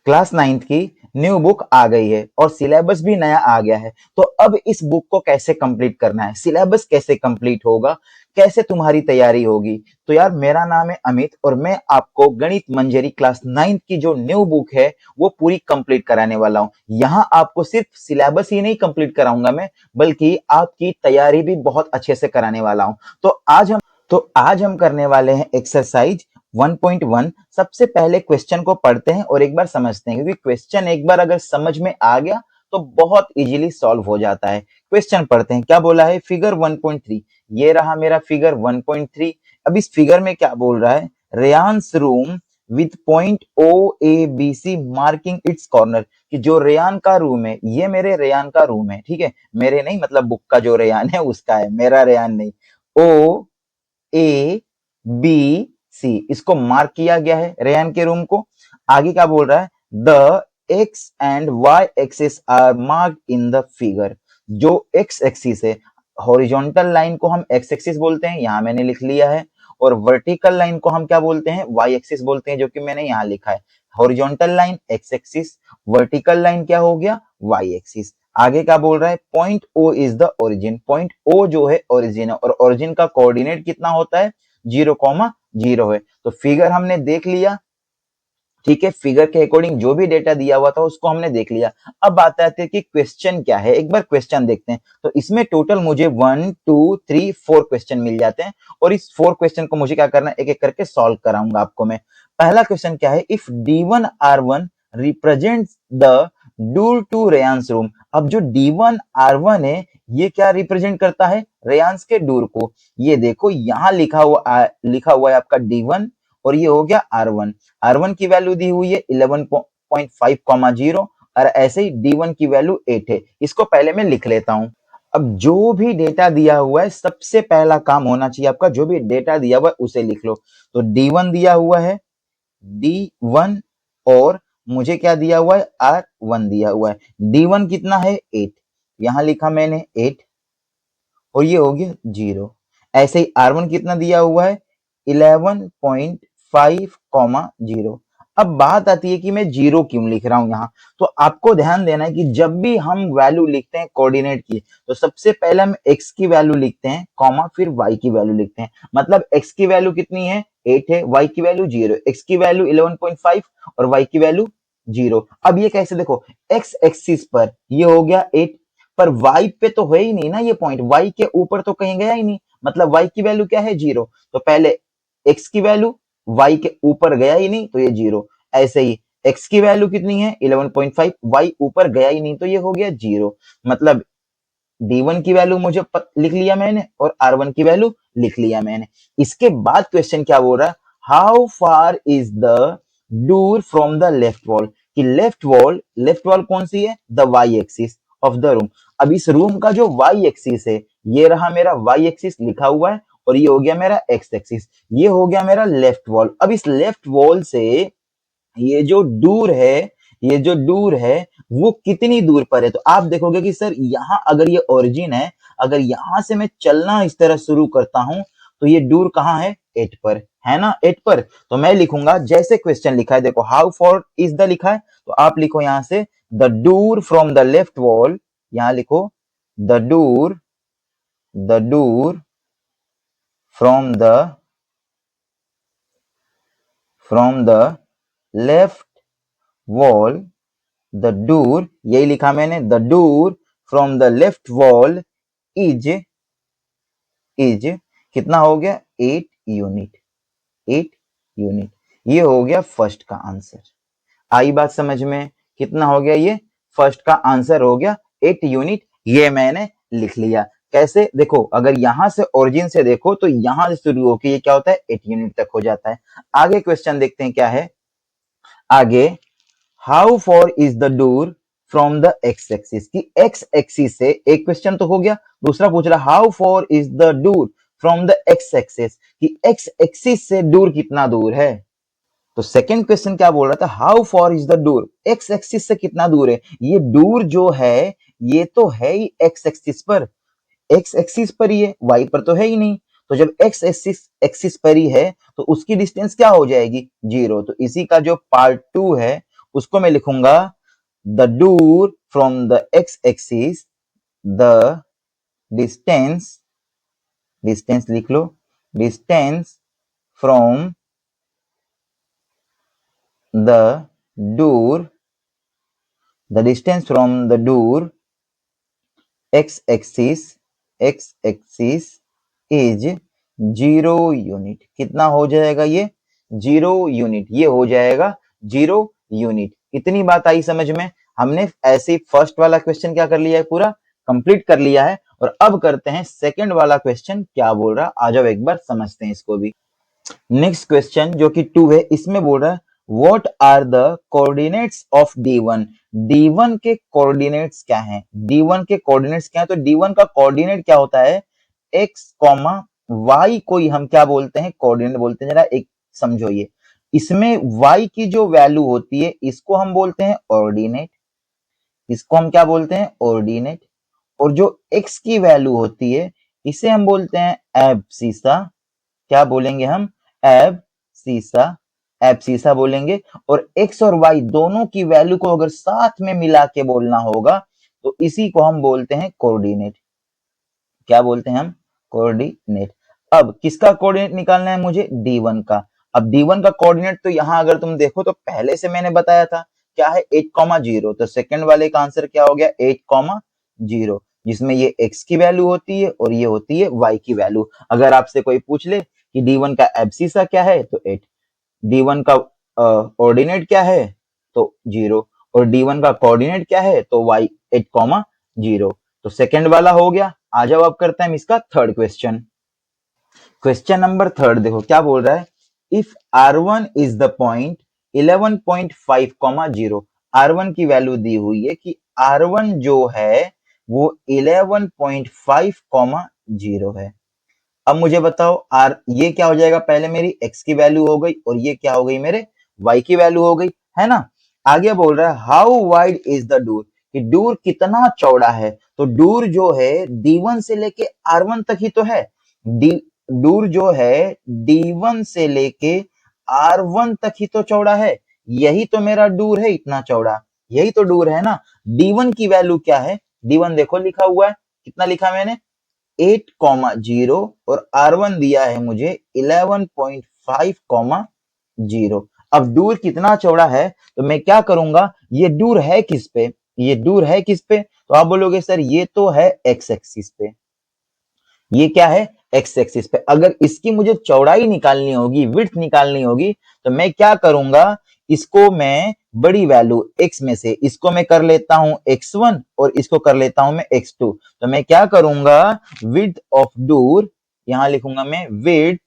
Class 9th की new book आ गई है और सिलेबस भी नया आ गया है। तो अब इस बुक को कैसे कंप्लीट करना है, सिलेबस कैसे कंप्लीट होगा, कैसे तुम्हारी तैयारी होगी। तो यार मेरा नाम है अमित और मैं आपको गणित मंजरी क्लास 9th की जो न्यू बुक है वो पूरी कंप्लीट कराने वाला हूँ। यहाँ आपको सिर्फ सिलेबस ही नहीं कंप्लीट कराऊंगा मैं, बल्कि आपकी तैयारी भी बहुत अच्छे से कराने वाला हूँ। तो आज हम करने वाले हैं एक्सरसाइज 1.1। सबसे पहले क्वेश्चन को पढ़ते हैं और एक बार समझते हैं, क्योंकि क्वेश्चन एक बार अगर समझ में आ गया तो बहुत इजीली सॉल्व हो जाता है। क्वेश्चन पढ़ते हैं, क्या बोला है, फिगर 1.3। ये रहा मेरा फिगर 1.3। अब इस फिगर में क्या बोल रहा है, Reyansh's room with point O A B C marking it's corner. कि जो रेयान का रूम है, ये मेरे रेयान का रूम है, ठीक है, मेरे नहीं, मतलब बुक का जो रेयान है उसका है, मेरा रेयान नहीं। ओ ए बी सी, इसको मार्क किया गया है रेयान के रूम को। आगे क्या बोल रहा है, the X and Y axis are marked in the figure. जो एक्स एक्सिस है, हॉरिजॉन्टल लाइन को हम एक्स एक्सिस बोलते हैं, यहां मैंने लिख लिया है, और वर्टिकल लाइन को हम क्या बोलते हैं, वाई एक्सिस बोलते हैं, जो कि मैंने यहां लिखा है। Horizontal line x axis, vertical line क्या हो गया, वाई एक्सिस। आगे क्या बोल रहा है, point O is the origin. Point O जो है ओरिजिन है, और ओरिजिन का कोऑर्डिनेट कितना होता है, 0,0 है। तो फिगर हमने देख लिया, ठीक है, फिगर के अकॉर्डिंग जो भी डेटा दिया हुआ था उसको हमने देख लिया। अब बात आती है कि क्वेश्चन क्या है, एक बार क्वेश्चन देखते हैं। तो इसमें टोटल मुझे 1 2 3 4 क्वेश्चन मिल जाते हैं, और इस 4 क्वेश्चन को मुझे क्या करना है, एक एक करके सॉल्व कराऊंगा आपको मैं। पहला क्वेश्चन क्या है, if D1 R1 represents the door to Reyansh's room. अब जो D1 R1 है, ये क्या रिप्रेजेंट करता है, रेयांस के डूर को। ये देखो यहाँ लिखा हुआ है आपका D1, और ये हो गया R1। R1 की वैल्यू दी हुई है 11.5, और ऐसे ही D1 की वैल्यू 8 है। इसको पहले मैं लिख लेता हूं। अब जो भी डेटा दिया हुआ है, सबसे पहला काम होना चाहिए आपका, जो भी डेटा दिया हुआ है उसे लिख लो। तो D1 दिया हुआ है, D1, और मुझे क्या दिया हुआ है, R1 दिया हुआ है। D1 कितना है, 8, यहां लिखा मैंने 8, और ये हो गया 0। ऐसे ही R1 कितना दिया हुआ है, 11.5, 0। अब बात आती है कि मैं 0 क्यों लिख रहा हूं यहाँ। तो आपको ध्यान देना है कि जब भी हम वैल्यू लिखते हैं कोऑर्डिनेट की, तो सबसे पहले हम x की वैल्यू लिखते हैं, कॉमा, फिर y की वैल्यू लिखते हैं। मतलब x की वैल्यू कितनी है, 8 है, y की वैल्यू 0, x की वैल्यू 11.5 और y की वैल्यू 0। अब ये कैसे, देखो, x एक्सिस पर ये हो गया 8, पर y पे तो है ही नहीं ना ये पॉइंट, y के ऊपर तो कहीं गया ही नहीं, मतलब y की वैल्यू क्या है, 0। तो पहले x की वैल्यू y के ऊपर गया ही नहीं, तो ये 0। ऐसे ही x की वैल्यू कितनी है, 11.5, y ऊपर गया ही नहीं, तो ये हो गया 0। मतलब D1 की वैल्यू मुझे लिख लिया मैंने, और R1 की वैल्यू लिख लिया मैंने। इसके बाद क्वेश्चन क्या बोल रहा है, how far is the door from the left wall. कि लेफ्ट वॉल कौन सी है, the Y axis of the room. अब इस रूम का जो वाई एक्सिस है, ये रहा मेरा वाई एक्सिस लिखा हुआ है, और ये हो गया मेरा एक्स एक्सिस, ये हो गया मेरा लेफ्ट वॉल। अब इस लेफ्ट वॉल से ये जो दूर है, ये जो दूर है वो कितनी दूर पर है। तो आप देखोगे कि सर यहाँ अगर ये ओरिजिन है, अगर यहां से मैं चलना इस तरह शुरू करता हूं, तो ये दूर कहाँ है, 8 पर है ना, 8 पर। तो मैं लिखूंगा जैसे क्वेश्चन लिखा है, देखो हाउ फॉर इज द लिखा है, तो आप लिखो यहां से द दूर फ्रॉम द लेफ्ट वॉल, यहां लिखो द दूर, द दूर from the left wall, the door, यही लिखा मैंने, the door from the left wall is कितना हो गया, 8 यूनिट, 8 यूनिट। ये हो गया फर्स्ट का आंसर। आई बात समझ में, कितना हो गया, ये फर्स्ट का आंसर हो गया 8 यूनिट। ये मैंने लिख लिया। कैसे, देखो अगर यहां से ओरिजिन से देखो तो यहां से शुरू होकर ये क्या होता है, 8 यूनिट तक हो जाता है। आगे क्वेश्चन देखते हैं क्या है। आगे, how for is the door from the x axis. की एक्स एक्सिस से एक क्वेश्चन तो हो गया, दूसरा पूछ रहा how for is the door from the x axis, कि एक्स एक्सिस से दूर कितना दूर है। तो सेकंड क्वेश्चन क्या बोल रहा था, how for is the door, x axis से कितना दूर है। ये दूर जो है ये तो है ही एक्स एक्सिस पर, एक्स एक्सिस पर ही है, वाई पर तो है ही नहीं। तो जब एक्स एक्सिस पर ही है तो उसकी डिस्टेंस क्या हो जाएगी, 0। तो इसी का जो पार्ट 2 है उसको मैं लिखूंगा the door from the x axis, the distance, distance लिख लो, distance from the door, the distance from the door x axis, x axis is 0 unit. कितना हो जाएगा ये? 0 यूनिट। ये हो जाएगा 0 यूनिट। इतनी बात आई समझ में? हमने ऐसे फर्स्ट वाला क्वेश्चन क्या कर लिया है, पूरा कंप्लीट कर लिया है। और अब करते हैं सेकंड वाला क्वेश्चन क्या बोल रहा है, आ जाओ एक बार समझते हैं इसको भी। नेक्स्ट क्वेश्चन जो कि 2 है, इसमें बोल रहा है what are the coordinates of D1। D1 के कोऑर्डिनेट्स क्या हैं? D1 के कोऑर्डिनेट्स क्या हैं? तो D1 का कोऑर्डिनेट क्या होता है? x, y को ही हम क्या बोलते हैं? कोऑर्डिनेट बोलते हैं। जरा एक समझो, ये इसमें y की जो वैल्यू होती है इसको हम बोलते हैं ऑर्डिनेट, इसको हम क्या बोलते हैं? ऑर्डिनेट। और जो x की वैल्यू होती है इसे हम बोलते हैं एब्सिसा। क्या बोलेंगे हम? एब्सिसा, एब्सिसा बोलेंगे। और x और y दोनों की वैल्यू को अगर साथ में मिला के बोलना होगा तो इसी को हम बोलते हैं कोऑर्डिनेट। क्या बोलते हैं हम? कोऑर्डिनेट। अब किसका कोऑर्डिनेट निकालना है मुझे? D1 का। अब D1 का कोऑर्डिनेट तो यहां अगर तुम देखो तो पहले से मैंने बताया था क्या है? 8,0। तो सेकंड वाले का आंसर क्या हो गया? 8,0, जिसमें ये x की वैल्यू होती है और ये होती है y की वैल्यू। अगर आपसे कोई पूछ ले कि D1 का एब्सिसा क्या है तो 8, D1 का ऑर्डिनेट क्या है तो 0, और D1 का कोऑर्डिनेट क्या है तो y 8,0। तो सेकंड वाला हो गया। आ जाओ अब करते हैं इसका third question. Question number third देखो क्या बोल रहा है, if R1 is the point 11.5, 0। R1 की वैल्यू दी हुई है कि R1 जो है वो 11.5, 0 है। अब मुझे बताओ R ये क्या हो जाएगा? पहले मेरी x की वैल्यू हो गई और ये क्या हो गई? मेरे y की वैल्यू हो गई, है ना। आगे बोल रहा है how wide is the door, कि डूर कितना चौड़ा है। तो डूर जो है D1 से लेके R1 तक ही तो है। डूर जो है D1 से लेके R1 तक ही तो चौड़ा है। यही तो मेरा डूर है, इतना चौड़ा, यही तो डूर है ना। D1 की वैल्यू क्या है? D1 देखो लिखा हुआ है, कितना लिखा मैंने? 8,0 और R1 दिया है मुझे 11.5, 0। अब डूर कितना चौड़ा है तो मैं क्या करूंगा? ये डूर है किस पे? ये डूर है किस पे? तो आप बोलोगे सर ये तो है एक्स एक्सिस पे। ये क्या है? एक्स एक्सिस पे। अगर इसकी मुझे चौड़ाई निकालनी होगी, विड्थ निकालनी होगी, तो मैं क्या करूंगा? इसको मैं बड़ी वैल्यू x में से इसको मैं कर लेता हूं x1 और इसको कर लेता हूं मैं x2। तो मैं क्या करूंगा? विड्थ ऑफ डूर, यहां लिखूंगा मैं width,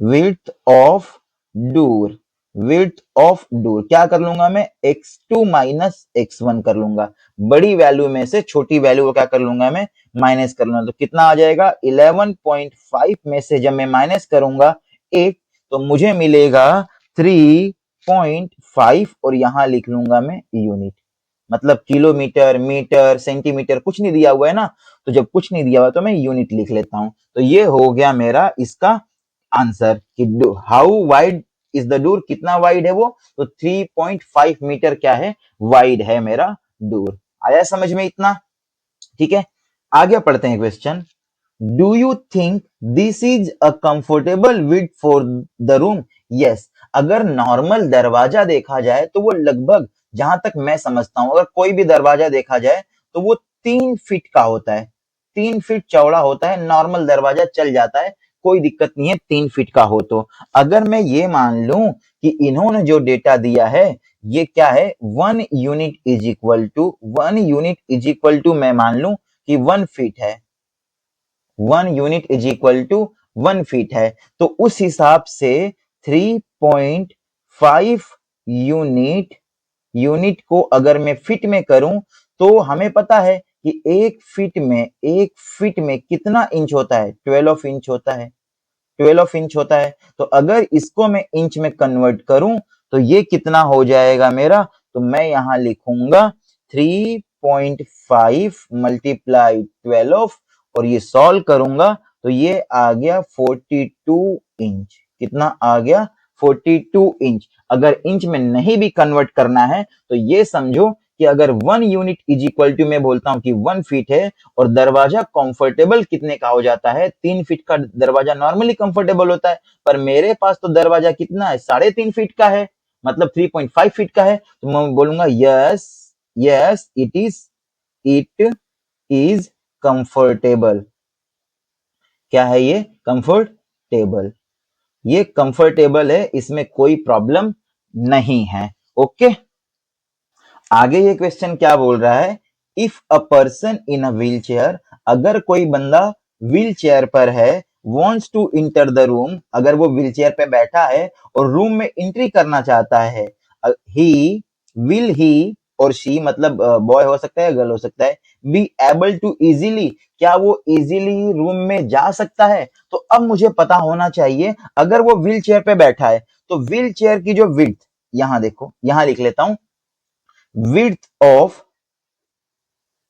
width of door, width of door क्या कर लूंगा मैं? x2 माइनस x1 कर लूंगा। बड़ी वैल्यू में से छोटी वैल्यू को क्या कर लूंगा मैं? माइनस कर लूंगा। तो कितना आ जाएगा? 11.5 में से जब मैं माइनस करूंगा 8 तो मुझे मिलेगा 3.5 और यहां लिख लूंगा मैं यूनिट। मतलब किलोमीटर, मीटर, सेंटीमीटर कुछ नहीं दिया हुआ है ना, तो जब कुछ नहीं दिया हुआ तो मैं यूनिट लिख लेता हूं। तो ये हो गया मेरा इसका आंसर कि how wide is the door, कितना वाइड है वो? तो 3.5 मीटर क्या है? वाइड है मेरा डूर। आया समझ में इतना? ठीक है, आगे पढ़ते हैं question. Do you think this is a comfortable width for the room? Yes. अगर नॉर्मल दरवाजा देखा जाए तो वो लगभग, जहां तक मैं समझता हूं, अगर कोई भी दरवाजा देखा जाए तो वो 3 फीट का होता है, 3 फीट चौड़ा होता है। नॉर्मल दरवाजा चल जाता है, कोई दिक्कत नहीं है 3 फीट का हो तो। अगर मैं ये मान लूं कि इन्होंने जो डेटा दिया है ये क्या है? 1 unit is equal to, 1 unit is equal to मैं मान लूं कि 1 फीट है, 1 unit is equal to 1 feet है। तो उस हिसाब से 3.5 यूनिट, यूनिट को अगर मैं फीट में करूं तो हमें पता है कि 1 फीट में कितना इंच होता है? 12 इंच होता है, 12 इंच होता है। तो अगर इसको मैं इंच में कन्वर्ट करूं तो ये कितना हो जाएगा मेरा? तो मैं यहां लिखूंगा 3.5 मल्टीप्लाई 12 और ये सॉल्व करूंगा तो ये आ गया 42 इंच। कितना आ गया? 42 इंच। अगर इंच में नहीं भी कन्वर्ट करना है तो ये समझो कि अगर 1 यूनिट इज इक्वल टू, मैं बोलता हूं कि 1 फीट है और दरवाजा कंफर्टेबल कितने का हो जाता है, 3 फीट का दरवाजा नॉर्मली कंफर्टेबल होता है, पर मेरे पास तो दरवाजा कितना है, 3.5 फीट का है, मतलब 3.5 फीट का है, तो मैं बोलूंगा yes yes it is comfortable. क्या है ये? कंफर्टेबल। ये कंफर्टेबल है, इसमें कोई प्रॉब्लम नहीं है। ओके, आगे ये क्वेश्चन क्या बोल रहा है, if a person in a wheelchair, अगर कोई बंदा व्हील चेयर पर है, wants to enter the room, अगर वो व्हील चेयर पे बैठा है और रूम में एंट्री करना चाहता है, ही और शी, मतलब बॉय हो सकता है, गर्ल हो सकता है, बी एबल टू इजीली, क्या वो इजीली रूम में जा सकता है? तो अब मुझे पता होना चाहिए, अगर वो व्हील चेयर पे बैठा है तो व्हील चेयर की जो विड्थ, यहां देखो, यहां लिख लेता हूं, width of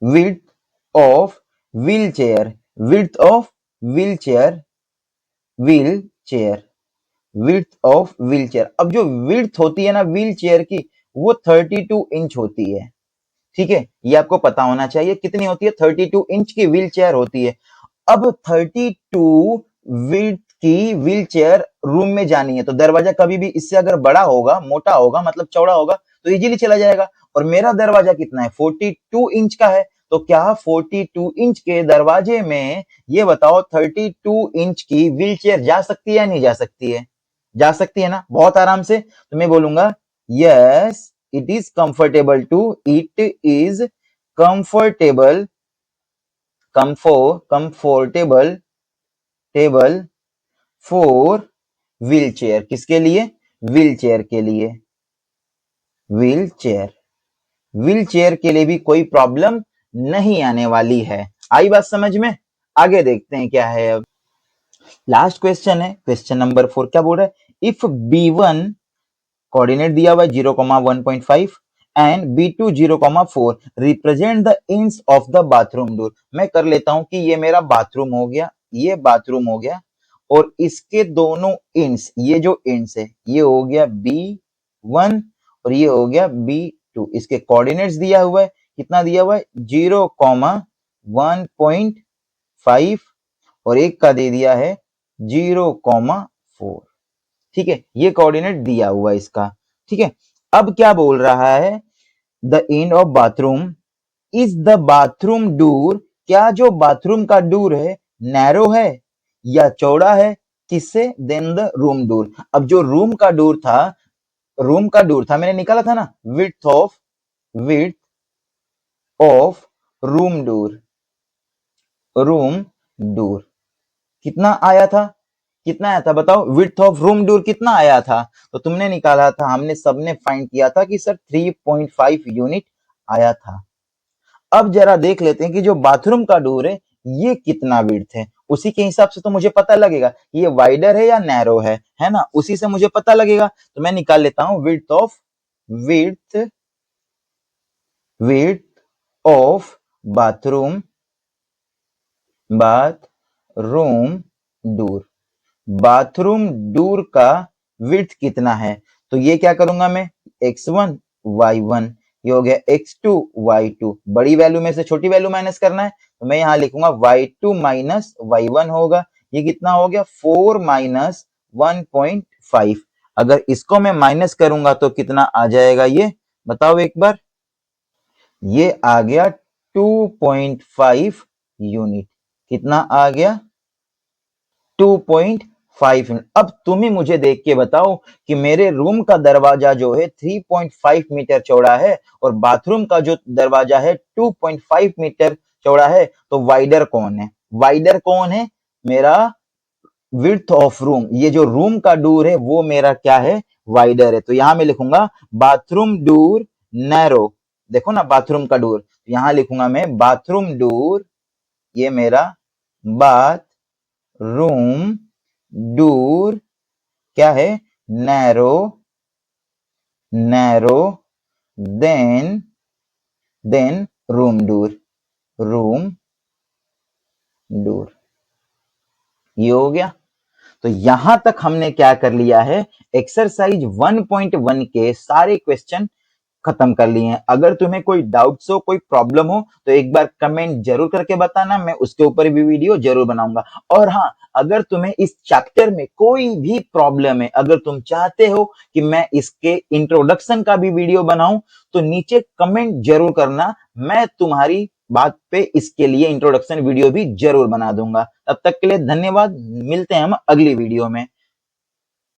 width of wheelchair, width of wheelchair, wheelchair, width of wheelchair। अब जो width होती है ना व्हील चेयर की, वो 32 इंच होती है। ठीक है, ये आपको पता होना चाहिए कितनी होती है, 32 इंच की व्हील चेयर होती है। अब 32 विड्थ की व्हील चेयर रूम में जानी है, तो दरवाजा कभी भी इससे अगर बड़ा होगा, मोटा होगा, मतलब चौड़ा होगा, तो इजीली चला जाएगा। और मेरा दरवाजा कितना है, 42 इंच का है, तो क्या 42 इंच के दरवाजे में, ये बताओ, 32 इंच की व्हील चेयर जा सकती है या नहीं जा सकती है? जा सकती है ना, बहुत आराम से। तो मैं बोलूंगा yes it is comfortable to, it is comfortable, comfortable table for wheelchair. किसके लिए? व्हील चेयर के लिए। व्हील चेयर, व्हील चेयर के लिए भी कोई प्रॉब्लम नहीं आने वाली है। आई बात समझ में? आगे देखते हैं क्या है। अब लास्ट क्वेश्चन है, क्वेश्चन नंबर 4। क्या बोल रहा है, इफ B1 कोऑर्डिनेट दिया हुआ है 0,1.5 and B2 0,4, represent the inch of the bathroom door. मैं कर लेता हूं कि ये मेरा बाथरूम हो गया, ये बाथरूम हो गया, और इसके दोनों इंच, ये जो इंच है, ये हो गया B1 और ये हो गया B2। इसके कोऑर्डिनेट्स दिया हुआ है, कितना दिया हुआ है, 0,1.5 और एक का दे दिया है 0,4। ठीक है, ये कोऑर्डिनेट दिया हुआ है इसका। ठीक है, अब क्या बोल रहा है, the end of bathroom, is the bathroom door, क्या जो बाथरूम का डोर है नैरो है या चौड़ा है? किससे? Then the room door. अब जो रूम का डोर था, रूम का डोर था, मैंने निकाला था ना, width of room door, room door कितना आया था? कितना आया था बताओ, विड्थ ऑफ रूम डोर कितना आया था? तो तुमने निकाला था, हमने सबने फाइंड किया था कि सर 3.5 यूनिट आया था। अब जरा देख लेते हैं कि जो बाथरूम का डोर है ये कितना विड्थ है, उसी के हिसाब से तो मुझे पता लगेगा ये वाइडर है या नैरो है ना, उसी से मुझे पता लगेगा। तो मैं निकाल लेता हूं width width of bathroom bathroom door, bathroom door का विड्थ कितना है? तो ये क्या करूंगा मैं, x1 y1, ये हो गया x2 y2, बड़ी वैल्यू में से छोटी वैल्यू माइनस करना है, तो मैं यहां लिखूंगा y2 माइनस y1 होगा। ये कितना हो गया, 4 माइनस 1.5। अगर इसको मैं माइनस करूंगा तो कितना आ जाएगा, ये बताओ एक बार। ये आ गया 2.5 यूनिट। कितना आ गया, 2.5 यूनिट। अब तुम ही मुझे देख के बताओ कि मेरे रूम का दरवाजा जो है 3.5 मीटर चौड़ा है और बाथरूम का जो दरवाजा है 2.5 मीटर चौड़ा है, तो वाइडर कौन है? वाइडर कौन है? मेरा विड्थ ऑफ रूम, ये जो रूम का डोर है वो मेरा क्या है, वाइडर है। तो यहां मैं लिखूंगा बाथरूम डोर नैरो। देखो ना, बाथरूम का डोर, यहां लिखूंगा मैं बाथरूम डोर, ये मेरा बाथ रूम डोर क्या है, narrow, narrow than room door, room door. ये हो गया। तो यहां तक हमने क्या कर लिया है, एक्सरसाइज 1.1 के सारे क्वेश्चन खत्म कर लिए हैं। अगर तुम्हें कोई डाउट्स हो, कोई प्रॉब्लम हो, तो एक बार कमेंट जरूर करके बताना, मैं उसके ऊपर भी वीडियो जरूर बनाऊंगा। और हाँ, अगर तुम्हें इस चैप्टर में कोई भी प्रॉब्लम है, अगर तुम चाहते हो कि मैं इसके इंट्रोडक्शन का भी वीडियो बनाऊं, तो नीचे कमेंट जरूर करना, मैं तुम्हारी बात पे इसके लिए इंट्रोडक्शन वीडियो भी जरूर बना दूंगा। तब तक के लिए धन्यवाद, मिलते हैं हम अगली वीडियो में।